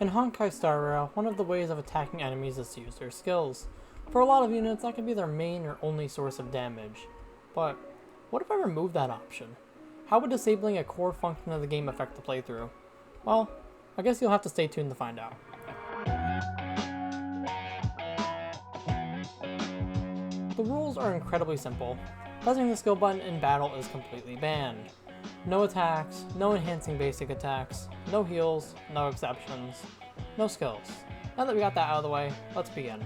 In Honkai Star Rail, one of the ways of attacking enemies is to use their skills. For a lot of units, that can be their main or only source of damage. But what if I remove that option? How would disabling a core function of the game affect the playthrough? Well, I guess you'll have to stay tuned to find out. The rules are incredibly simple. Pressing the skill button in battle is completely banned. No attacks, no enhancing basic attacks, no heals, no exceptions, no skills. Now that we got that out of the way, let's begin.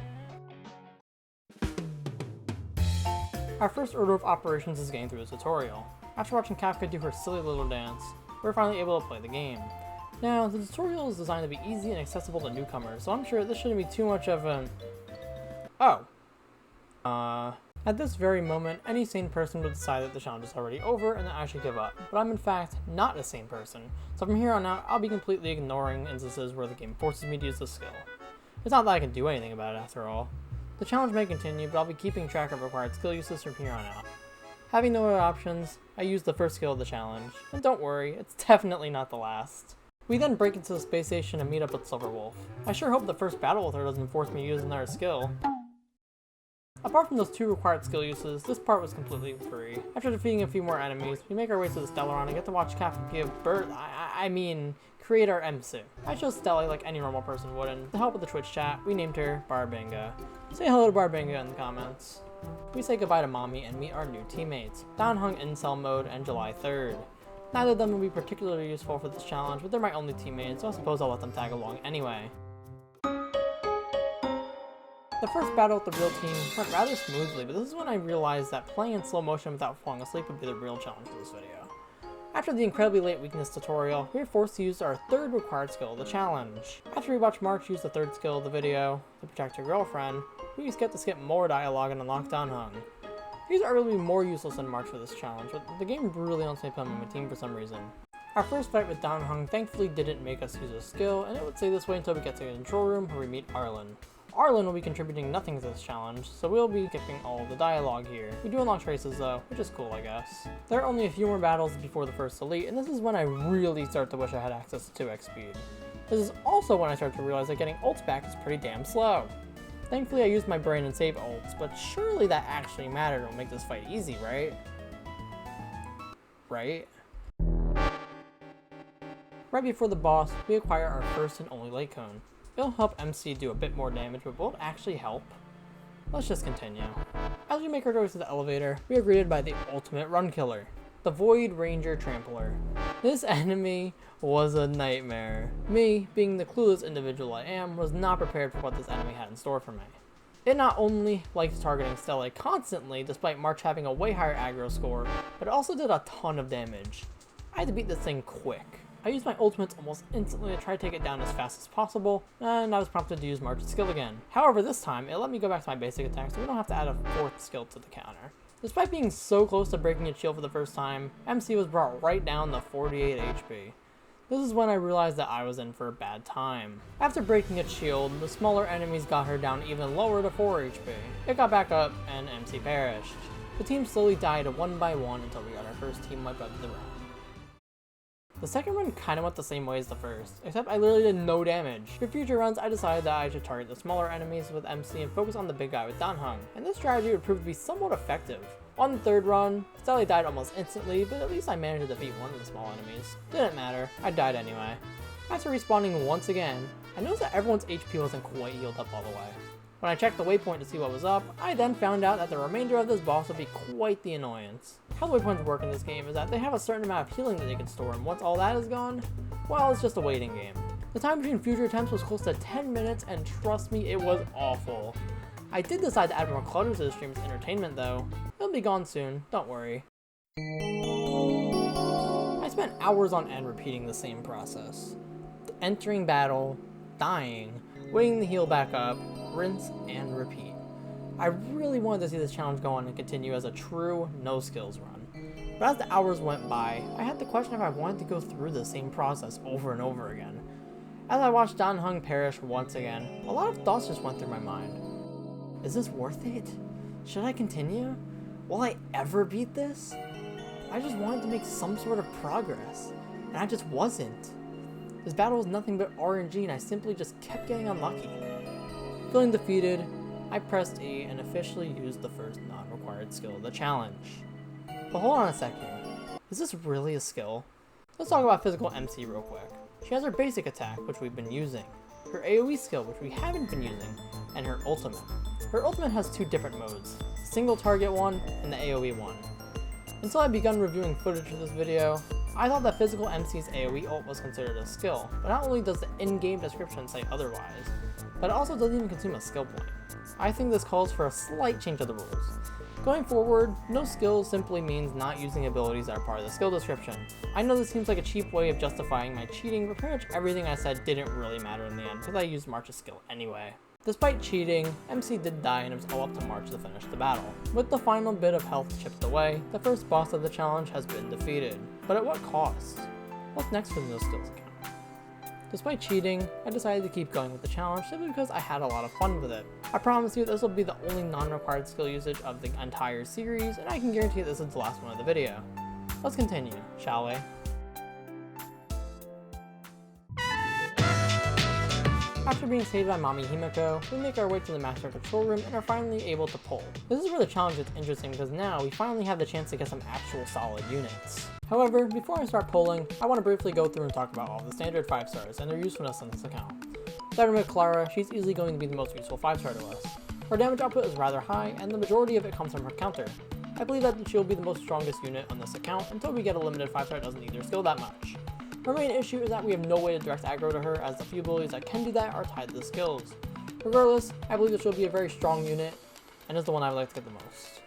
Our first order of operations is getting through the tutorial. After watching Kafka do her silly little dance, we're finally able to play the game. Now, the tutorial is designed to be easy and accessible to newcomers, so I'm sure this shouldn't be too much of an... At this very moment, any sane person would decide that the challenge is already over and that I should give up, but I'm in fact not a sane person, so from here on out, I'll be completely ignoring instances where the game forces me to use this skill. It's not that I can do anything about it after all. The challenge may continue, but I'll be keeping track of required skill uses from here on out. Having no other options, I use the first skill of the challenge, and don't worry, it's definitely not the last. We then break into the space station and meet up with Silverwolf. I sure hope the first battle with her doesn't force me to use another skill. Apart from those two required skill uses, this part was completely free. After defeating a few more enemies, we make our way to the Stellaron and get to watch Kafka give create our MC. I chose Stella like any normal person would, and to help with the Twitch chat, we named her Barbinga. Say hello to Barbinga in the comments. We say goodbye to Mommy and meet our new teammates, Downhung Incel Mode and July 3rd. Neither of them will be particularly useful for this challenge, but they're my only teammates, so I suppose I'll let them tag along anyway. The first battle with the real team went rather smoothly, but this is when I realized that playing in slow motion without falling asleep would be the real challenge for this video. After the incredibly late weakness tutorial, we were forced to use our third required skill of the challenge. After we watched March use the third skill of the video, to protect your girlfriend, we get to skip more dialogue and unlock Downhung. These are arguably more useless than March for this challenge, but the game really wants me to put him on my team for some reason. Our first fight with Downhung thankfully didn't make us use a skill, and it would stay this way until we get to the control room where we meet Arlen. Arlen will be contributing nothing to this challenge, so we'll be skipping all of the dialogue here. We do unlock traces though, which is cool I guess. There are only a few more battles before the first elite, and this is when I really start to wish I had access to 2x speed. This is also when I start to realize that getting ults back is pretty damn slow. Thankfully I used my brain and saved ults, but surely that actually mattered and will make this fight easy, right? Right before the boss, we acquire our first and only light cone. It'll help MC do a bit more damage, but will it actually help? Let's just continue. As we make our way to the elevator, we are greeted by the ultimate run killer, the Void Ranger Trampler. This enemy was a nightmare. Me, being the clueless individual I am, was not prepared for what this enemy had in store for me. It not only liked targeting Stella constantly, despite March having a way higher aggro score, but it also did a ton of damage. I had to beat this thing quick. I used my ultimates almost instantly to try to take it down as fast as possible, and I was prompted to use March's skill again. However, this time, it let me go back to my basic attack so we don't have to add a fourth skill to the counter. Despite being so close to breaking its shield for the first time, MC was brought right down to 48 HP. This is when I realized that I was in for a bad time. After breaking its shield, the smaller enemies got her down even lower to 4 HP. It got back up, and MC perished. The team slowly died one by one until we got our first team wipe of the round. The second run kinda went the same way as the first, except I literally did no damage. For future runs, I decided that I should target the smaller enemies with MC and focus on the big guy with Downhung, and this strategy would prove to be somewhat effective. On the third run, Stella died almost instantly, but at least I managed to defeat one of the small enemies. Didn't matter, I died anyway. After respawning once again, I noticed that everyone's HP wasn't quite healed up all the way. When I checked the waypoint to see what was up, I then found out that the remainder of this boss would be quite the annoyance. How the waypoints work in this game is that they have a certain amount of healing that they can store, and once all that is gone, well, it's just a waiting game. The time between future attempts was close to 10 minutes, and trust me, it was awful. I did decide to add more clutter to the stream's entertainment though. It'll be gone soon, don't worry. I spent hours on end repeating the same process. Entering battle, dying, waiting to heal back up, rinse and repeat. I really wanted to see this challenge go on and continue as a true no skills run. But as the hours went by, I had the question if I wanted to go through the same process over and over again. As I watched Downhung perish once again, a lot of thoughts just went through my mind. Is this worth it? Should I continue? Will I ever beat this? I just wanted to make some sort of progress, and I just wasn't. This battle was nothing but RNG and I simply just kept getting unlucky. Feeling defeated, I pressed E and officially used the first non-required skill of the challenge. But hold on a second, is this really a skill? Let's talk about physical MC real quick. She has her basic attack, which we've been using, her AoE skill, which we haven't been using, and her ultimate. Her ultimate has two different modes, the single target one and the AoE one. Until I begun reviewing footage for this video, I thought that physical MC's AoE ult was considered a skill, but not only does the in-game description say otherwise, but it also doesn't even consume a skill point. I think this calls for a slight change of the rules. Going forward, no skills simply means not using abilities that are part of the skill description. I know this seems like a cheap way of justifying my cheating, but pretty much everything I said didn't really matter in the end because I used March's skill anyway. Despite cheating, MC did die and it was all up to March to finish the battle. With the final bit of health chipped away, the first boss of the challenge has been defeated. But at what cost? What's next for the no skills account? Despite cheating, I decided to keep going with the challenge simply because I had a lot of fun with it. I promise you this will be the only non-required skill usage of the entire series, and I can guarantee this is the last one of the video. Let's continue, shall we? After being saved by Mommy Himiko, we make our way to the Master Control Room and are finally able to pull. This is where the challenge gets interesting because now we finally have the chance to get some actual solid units. However, before I start pulling, I want to briefly go through and talk about all the standard 5 stars and their usefulness on this account. Starting with Clara, she's easily going to be the most useful 5 star to us. Her damage output is rather high and the majority of it comes from her counter. I believe that she'll be the most strongest unit on this account until we get a limited 5 star that doesn't need their skill that much. Her main issue is that we have no way to direct aggro to her as the few abilities that can do that are tied to the skills. Regardless, I believe that she'll be a very strong unit and is the one I would like to get the most.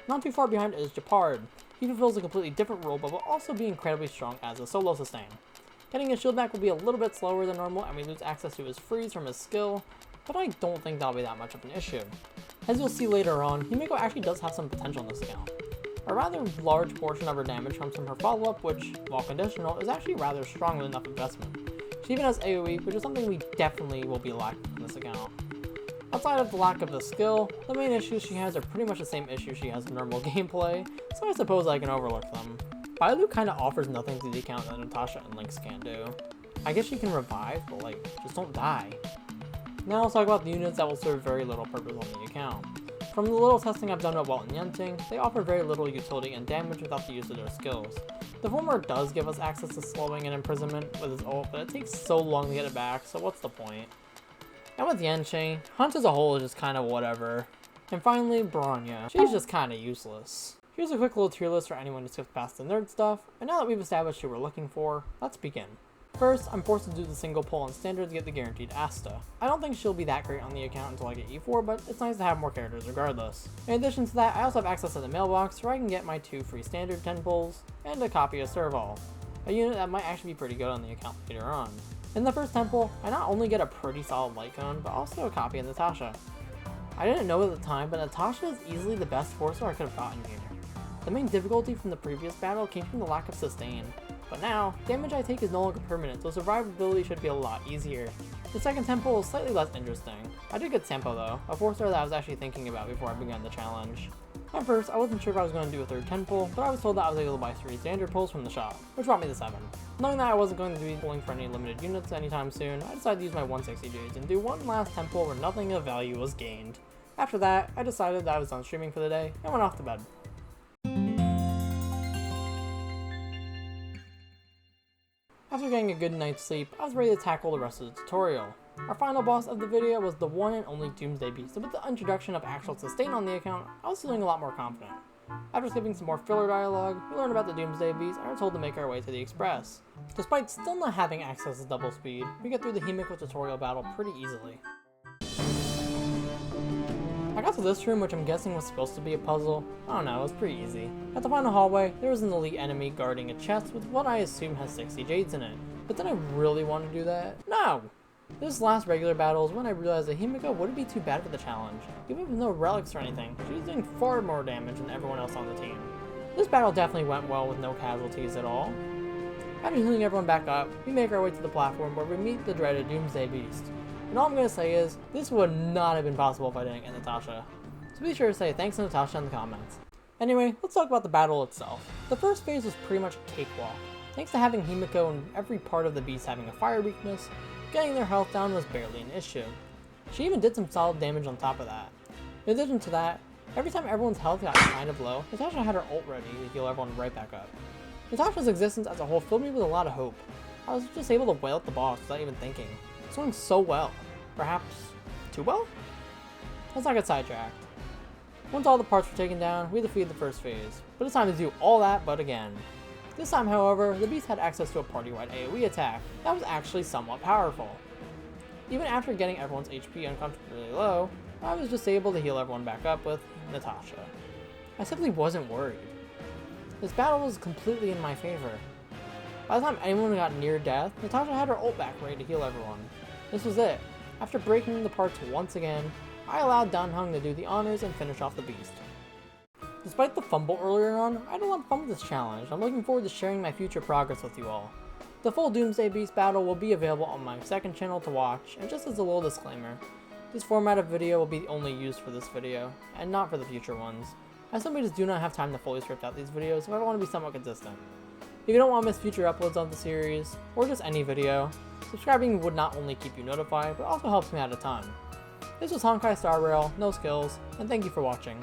Not too far behind is Japard. He fulfills a completely different role but will also be incredibly strong as a solo sustain. Getting his shield back will be a little bit slower than normal and we lose access to his freeze from his skill, but I don't think that'll be that much of an issue. As you'll see later on, Himiko actually does have some potential in this account. A rather large portion of her damage comes from her follow-up, which, while conditional, is actually rather strong with enough investment. She even has AoE, which is something we definitely will be lacking in this account. Outside of the lack of the skill, the main issues she has are pretty much the same issues she has in normal gameplay, so I suppose I can overlook them. Bailu kinda offers nothing to the account that Natasha and Lynx can do. I guess she can revive, but just don't die. Now let's talk about the units that will serve very little purpose on the account. From the little testing I've done about Yenting, they offer very little utility and damage without the use of their skills. The former does give us access to slowing and imprisonment with his ult, but it takes so long to get it back, so what's the point? And with Yenting, Hunt as a whole is just kinda whatever. And finally, Bronya. She's just kinda useless. Here's a quick little tier list for anyone who skips past the nerd stuff, and now that we've established who we're looking for, let's begin. First, I'm forced to do the single pull on standard to get the guaranteed Asta. I don't think she'll be that great on the account until I get E4, but it's nice to have more characters regardless. In addition to that, I also have access to the mailbox where I can get my 2 free standard 10 pulls, and a copy of Serval, a unit that might actually be pretty good on the account later on. In the first temple, I not only get a pretty solid light cone, but also a copy of Natasha. I didn't know at the time, but Natasha is easily the best 4-star I could have gotten here. The main difficulty from the previous battle came from the lack of sustain. But now, damage I take is no longer permanent, so survivability should be a lot easier. The second temple is slightly less interesting. I did get Sampo though, a 4-star that I was actually thinking about before I began the challenge. At first, I wasn't sure if I was going to do a third 10 pull, but I was told that I was able to buy 3 standard pulls from the shop, which brought me to 7. Knowing that I wasn't going to be pulling for any limited units anytime soon, I decided to use my 160 Jades and do one last 10 pull where nothing of value was gained. After that, I decided that I was done streaming for the day and went off to bed. After getting a good night's sleep, I was ready to tackle the rest of the tutorial. Our final boss of the video was the one and only Doomsday Beast, so with the introduction of actual sustain on the account, I was feeling a lot more confident. After skipping some more filler dialogue, we learned about the Doomsday Beast and are told to make our way to the Express. Despite still not having access to double speed, we get through the Himiko tutorial battle pretty easily. I got to this room, which I'm guessing was supposed to be a puzzle. I don't know, it was pretty easy. At the final hallway, there was an elite enemy guarding a chest with what I assume has 60 Jades in it. But did I really want to do that? No! This last regular battle is when I realized that Himiko wouldn't be too bad for the challenge. Even with no relics or anything, she was doing far more damage than everyone else on the team. This battle definitely went well with no casualties at all. After healing everyone back up, we make our way to the platform where we meet the dreaded Doomsday Beast. And all I'm going to say is, this would not have been possible if I didn't get Natasha. So be sure to say thanks to Natasha in the comments. Anyway, let's talk about the battle itself. The first phase was pretty much a cakewalk. Thanks to having Himiko and every part of the beast having a fire weakness, getting their health down was barely an issue. She even did some solid damage on top of that. In addition to that, every time everyone's health got kind of low, Natasha had her ult ready to heal everyone right back up. Natasha's existence as a whole filled me with a lot of hope. I was just able to wail at the boss without even thinking. It's going so well. Perhaps too well? Let's not get sidetracked. Once all the parts were taken down, we defeated the first phase, but it's time to do all that but again. This time, however, the beast had access to a party-wide AoE attack that was actually somewhat powerful. Even after getting everyone's HP uncomfortably low, I was just able to heal everyone back up with Natasha. I simply wasn't worried. This battle was completely in my favor. By the time anyone got near death, Natasha had her ult back ready to heal everyone. This was it. After breaking the parts once again, I allowed Danheng to do the honors and finish off the beast. Despite the fumble earlier on, I had a lot of fun with this challenge. I'm looking forward to sharing my future progress with you all. The full Doomsday Beast battle will be available on my second channel to watch, and just as a little disclaimer, this format of video will be only used for this video, and not for the future ones. I simply just do not have time to fully script out these videos if I want to be somewhat consistent. If you don't want to miss future uploads of the series, or just any video, subscribing would not only keep you notified, but also helps me out a ton. This was Honkai Star Rail, no skills, and thank you for watching.